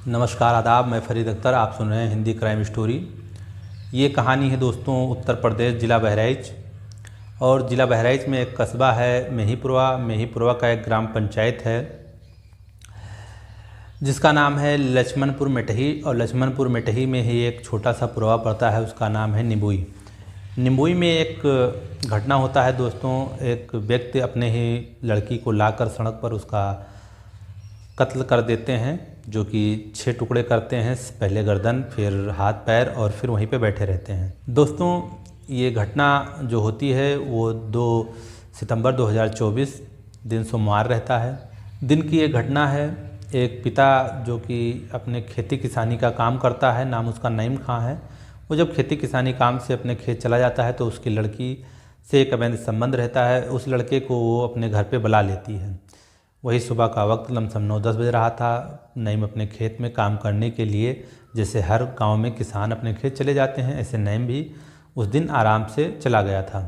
नमस्कार आदाब, मैं फरीद अख्तर। आप सुन रहे हैं हिंदी क्राइम स्टोरी। ये कहानी है दोस्तों उत्तर प्रदेश ज़िला बहराइच। और ज़िला बहराइच में एक कस्बा है मेहीपुरवा का एक ग्राम पंचायत है जिसका नाम है लक्ष्मणपुर मेटही। और लक्ष्मणपुर मेटही में ही एक छोटा सा पुरवा पड़ता है, उसका नाम है निम्बुई। निम्बुई में एक घटना होता है दोस्तों। एक व्यक्ति अपने ही लड़की को लाकर सड़क पर उसका कत्ल कर देते हैं, जो कि 6 टुकड़े करते हैं, पहले गर्दन, फिर हाथ पैर, और फिर वहीं पे बैठे रहते हैं। दोस्तों ये घटना जो होती है वो 2 सितंबर 2024 दिन सोमवार रहता है। दिन की ये घटना है। एक पिता जो कि अपने खेती किसानी का काम करता है, नाम उसका नईम खां है। वो जब खेती किसानी काम से अपने खेत चला जाता है तो उसकी लड़की से एक अवैध संबंध रहता है। उस लड़के को वो अपने घर पे बुला लेती है। वही सुबह का वक्त लमसम 9-10 बज रहा था। नईम अपने खेत में काम करने के लिए, जैसे हर गांव में किसान अपने खेत चले जाते हैं, ऐसे नईम भी उस दिन आराम से चला गया था।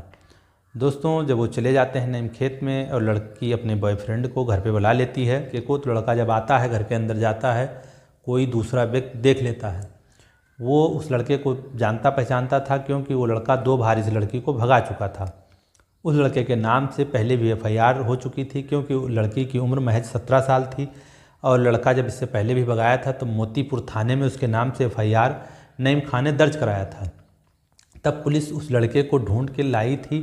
दोस्तों जब वो चले जाते हैं नईम खेत में, और लड़की अपने बॉयफ्रेंड को घर पे बुला लेती है कि तो लड़का जब आता है, घर के अंदर जाता है, कोई दूसरा व्यक्ति देख लेता है। वो उस लड़के को जानता पहचानता था, क्योंकि वो लड़का 2 बार इस लड़की को भगा चुका था। उस लड़के के नाम से पहले भी FIR हो चुकी थी, क्योंकि लड़की की उम्र महज 17 साल थी। और लड़का जब इससे पहले भी भगाया था तो मोतीपुर थाने में उसके नाम से FIR नईम खां ने दर्ज कराया था। तब पुलिस उस लड़के को ढूंढ के लाई थी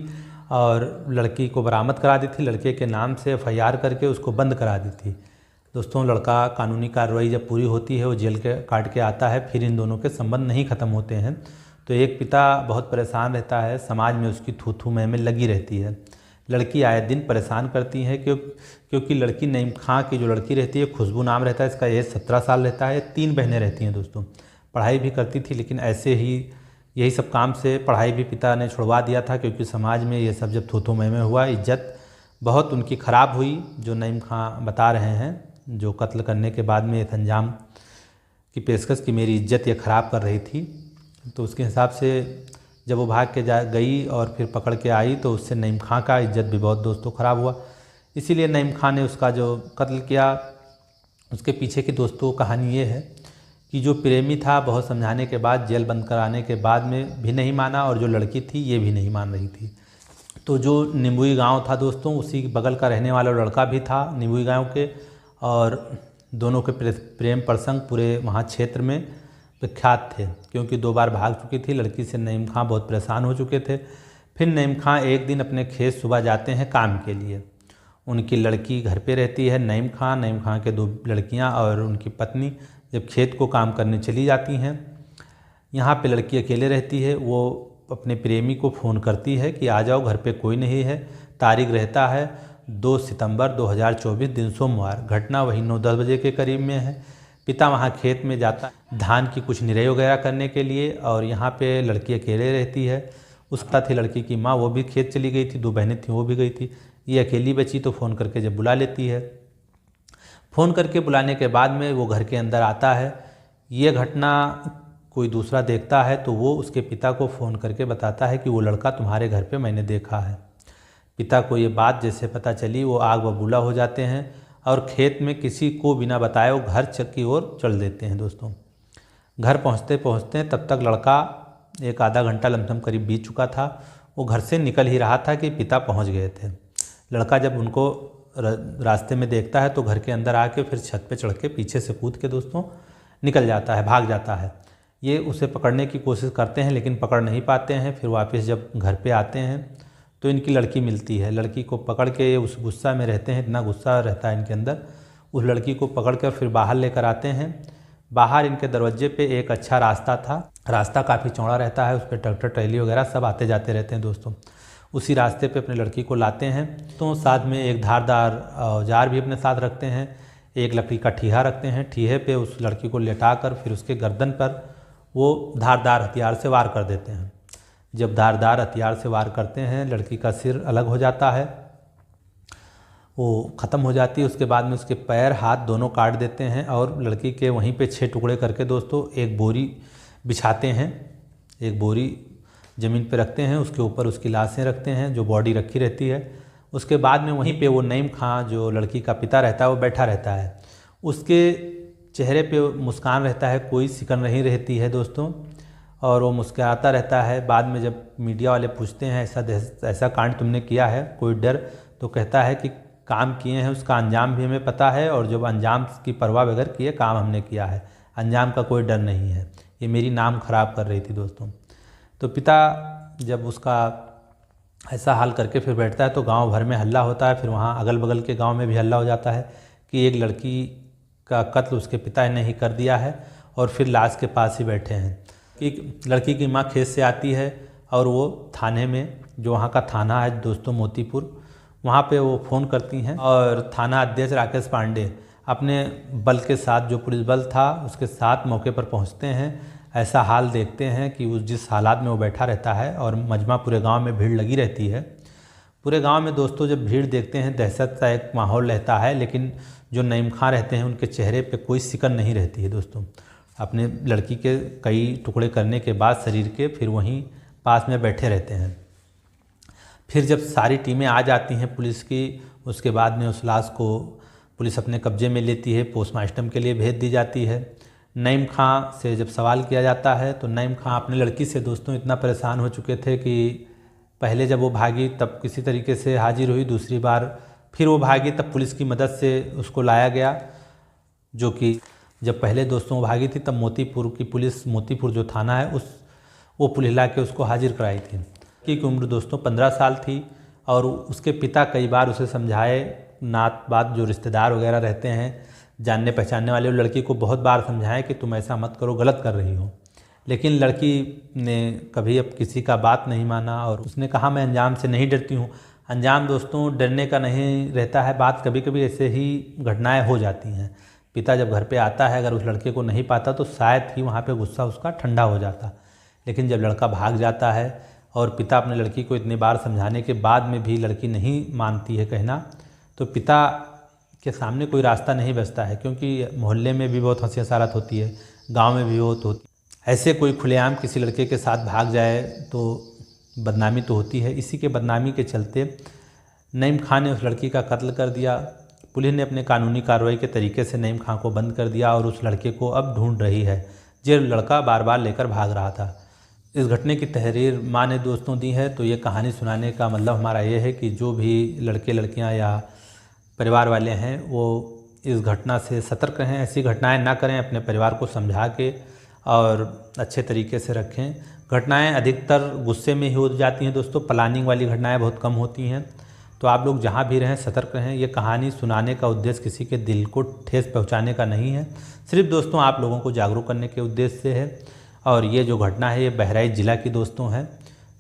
और लड़की को बरामद करा दी थी। लड़के के नाम से FIR करके उसको बंद करा दी थी। दोस्तों लड़का कानूनी कार्रवाई जब पूरी होती है, वो जेल के काट के आता है, फिर इन दोनों के संबंध नहीं ख़त्म होते हैं। तो एक पिता बहुत परेशान रहता है, समाज में उसकी थू थू मैं लगी रहती है। लड़की आए दिन परेशान करती है, क्योंकि लड़की नईम खां की जो लड़की रहती है, खुशबू नाम रहता है, इसका एज 17 साल रहता है। 3 बहनें रहती हैं दोस्तों। पढ़ाई भी करती थी, लेकिन ऐसे ही यही सब काम से पढ़ाई भी पिता ने छुड़वा दिया था, क्योंकि समाज में ये सब जब थू थू मैं हुआ, इज्जत बहुत उनकी ख़राब हुई, जो नईम खां बता रहे हैं। जो कत्ल करने के बाद में एक अंजाम की पेशकश की मेरी इज्जत ये ख़राब कर रही थी। तो उसके हिसाब से जब वो भाग के गई और फिर पकड़ के आई, तो उससे नईम खां का इज्जत भी बहुत दोस्तों ख़राब हुआ। इसीलिए नईम खां ने उसका जो कत्ल किया, उसके पीछे की दोस्तों कहानी ये है कि जो प्रेमी था, बहुत समझाने के बाद, जेल बंद कराने के बाद में भी नहीं माना, और जो लड़की थी ये भी नहीं मान रही थी। तो जो निम्बुई गाँव था दोस्तों, उसी बगल का रहने वाला लड़का भी था निम्बुई गाँव के, और दोनों के प्रेम प्रसंग पूरे वहाँ क्षेत्र में विख्यात थे, क्योंकि 2 बार भाग चुकी थी लड़की से। नईम खां बहुत परेशान हो चुके थे। फिर नईम खां एक दिन अपने खेत सुबह जाते हैं काम के लिए। उनकी लड़की घर पे रहती है, नईम खां के 2 लड़कियां और उनकी पत्नी जब खेत को काम करने चली जाती हैं, यहाँ पे लड़की अकेले रहती है। वो अपने प्रेमी को फ़ोन करती है कि आ जाओ, घर पे कोई नहीं है। तारीख रहता है 2 सितंबर 2024 दिन सोमवार। घटना वही 9-10 बजे के करीब में है। पिता वहाँ खेत में जाता है धान की कुछ निराई वगैरह करने के लिए, और यहाँ पे लड़की अकेले रहती है। उसका थी लड़की की माँ, वो भी खेत चली गई थी। 2 बहनें थीं, वो भी गई थी। ये अकेली बची, तो फ़ोन करके जब बुला लेती है। फ़ोन करके बुलाने के बाद में वो घर के अंदर आता है। ये घटना कोई दूसरा देखता है तो वो उसके पिता को फ़ोन करके बताता है कि वो लड़का तुम्हारे घर पे मैंने देखा है। पिता को ये बात जैसे पता चली, वो आग बबूला हो जाते हैं और खेत में किसी को बिना बताए वो घर की ओर चल देते हैं। दोस्तों घर पहुंचते पहुंचते तब तक लड़का एक आधा घंटा लमसम करीब बीत चुका था। वो घर से निकल ही रहा था कि पिता पहुंच गए थे। लड़का जब उनको रास्ते में देखता है तो घर के अंदर आके फिर छत पे चढ़ के पीछे से कूद के दोस्तों निकल जाता है, भाग जाता है। ये उसे पकड़ने की कोशिश करते हैं, लेकिन पकड़ नहीं पाते हैं। फिर वापस जब घर पे आते हैं तो इनकी लड़की मिलती है। लड़की को पकड़ के उस गुस्सा में रहते हैं, इतना गुस्सा रहता है इनके अंदर। उस लड़की को पकड़ कर फिर बाहर लेकर आते हैं। बाहर इनके दरवाजे पे एक अच्छा रास्ता था। रास्ता काफ़ी चौड़ा रहता है, उस पर ट्रैक्टर ट्रैली वगैरह सब आते जाते रहते हैं दोस्तों। उसी रास्ते पे अपनी लड़की को लाते हैं। तो साथ में एक धारदार औजार भी अपने साथ रखते हैं। एक लकड़ी का ठीहा रखते हैं। ठीहे पे उस लड़की को लेटा कर फिर उसके गर्दन पर वो धारदार हथियार से वार कर देते हैं। जब धारदार हथियार से वार करते हैं, लड़की का सिर अलग हो जाता है, वो ख़त्म हो जाती है। उसके बाद में उसके पैर हाथ दोनों काट देते हैं और लड़की के वहीं पे 6 टुकड़े करके दोस्तों एक बोरी बिछाते हैं। एक बोरी ज़मीन पे रखते हैं, उसके ऊपर उसकी लाशें रखते हैं, जो बॉडी रखी रहती है। उसके बाद में वहीं पे वो नईम खां जो लड़की का पिता रहता है वो बैठा रहता है। उसके चेहरे पे मुस्कान रहता है, कोई सिकन नहीं रहती है दोस्तों, और वो मुस्कुराता रहता है। बाद में जब मीडिया वाले पूछते हैं ऐसा कांड तुमने किया है, कोई डर, तो कहता है कि काम किए हैं उसका अंजाम भी हमें पता है, और जब अंजाम की परवाह बगैर किए काम हमने किया है, अंजाम का कोई डर नहीं है। ये मेरी नाम खराब कर रही थी दोस्तों। तो पिता जब उसका ऐसा हाल करके फिर बैठता है तो गांव भर में हल्ला होता है। फिर वहाँ अगल बगल के गांव में भी हल्ला हो जाता है कि एक लड़की का कत्ल उसके पिता ने ही कर दिया है, और फिर लाश के पास ही बैठे हैं। एक लड़की की माँ खेत से आती है और वो थाने में, जो वहाँ का थाना है दोस्तों मोतीपुर, वहाँ पे वो फ़ोन करती हैं, और थाना अध्यक्ष राकेश पांडे अपने बल के साथ, जो पुलिस बल था उसके साथ मौके पर पहुँचते हैं। ऐसा हाल देखते हैं कि उस जिस हालात में वो बैठा रहता है, और मजमा पूरे गांव में भीड़ लगी रहती है। पूरे गांव में दोस्तों जब भीड़ देखते हैं दहशत सा एक माहौल रहता है, लेकिन जो नईम खां रहते हैं उनके चेहरे पे कोई सिकन नहीं रहती है दोस्तों। अपने लड़की के कई टुकड़े करने के बाद शरीर के फिर वहीं पास में बैठे रहते हैं। फिर जब सारी टीमें आ जाती हैं पुलिस की, उसके बाद में उस लाश को पुलिस अपने कब्जे में लेती है, पोस्टमार्टम के लिए भेज दी जाती है। नईम खां से जब सवाल किया जाता है तो नईम खां अपनी लड़की से दोस्तों इतना परेशान हो चुके थे कि पहले जब वो भागी तब किसी तरीके से हाजिर हुई, दूसरी बार फिर वो भागी तब पुलिस की मदद से उसको लाया गया। जो कि जब पहले दोस्तों वो भागी थी तब मोतीपुर की पुलिस, मोतीपुर जो थाना है वो पुलिस ला के उसको हाजिर कराई थी। की उम्र दोस्तों 15 साल थी, और उसके पिता कई बार उसे समझाए, नात बात जो रिश्तेदार वगैरह रहते हैं, जानने पहचानने वाले, लड़की को बहुत बार समझाएं कि तुम ऐसा मत करो, गलत कर रही हो, लेकिन लड़की ने कभी अब किसी का बात नहीं माना, और उसने कहा मैं अंजाम से नहीं डरती हूँ। अंजाम दोस्तों डरने का नहीं रहता है, बात कभी कभी ऐसे ही घटनाएं हो जाती हैं। पिता जब घर पे आता है, अगर उस लड़के को नहीं पाता तो शायद ही वहाँ पे गुस्सा उसका ठंडा हो जाता, लेकिन जब लड़का भाग जाता है और पिता अपने लड़की को इतनी बार समझाने के बाद में भी लड़की नहीं मानती है कहना, तो पिता के सामने कोई रास्ता नहीं बचता है, क्योंकि मोहल्ले में भी बहुत हंसी हसारत होती है, गांव में भी बहुत होती है। ऐसे कोई खुलेआम किसी लड़के के साथ भाग जाए तो बदनामी तो होती है। इसी के बदनामी के चलते नईम खां ने उस लड़की का कत्ल कर दिया। पुलिस ने अपने कानूनी कार्रवाई के तरीके से नईम खां को बंद कर दिया, और उस लड़के को अब ढूंढ रही है जो लड़का बार बार लेकर भाग रहा था। इस घटने की तहरीर माँ ने दोस्तों दी है। तो ये कहानी सुनाने का मतलब हमारा ये है कि जो भी लड़के लड़कियाँ या परिवार वाले हैं वो इस घटना से सतर्क रहें, ऐसी घटनाएं ना करें, अपने परिवार को समझा के और अच्छे तरीके से रखें। घटनाएं अधिकतर गुस्से में ही हो जाती हैं दोस्तों, प्लानिंग वाली घटनाएं बहुत कम होती हैं। तो आप लोग जहां भी रहें सतर्क रहें। ये कहानी सुनाने का उद्देश्य किसी के दिल को ठेस पहुंचाने का नहीं है, सिर्फ दोस्तों आप लोगों को जागरूक करने के उद्देश्य से है। और ये जो घटना है ये बहराइच ज़िला की दोस्तों है।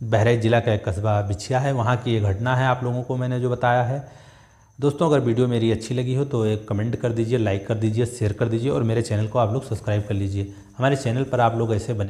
बहराइच ज़िला का एक कस्बा बिछिया है, वहाँ की ये घटना है आप लोगों को मैंने जो बताया है। दोस्तों अगर वीडियो मेरी अच्छी लगी हो तो एक कमेंट कर दीजिए, लाइक कर दीजिए, शेयर कर दीजिए, और मेरे चैनल को आप लोग सब्सक्राइब कर लीजिए। हमारे चैनल पर आप लोग ऐसे बने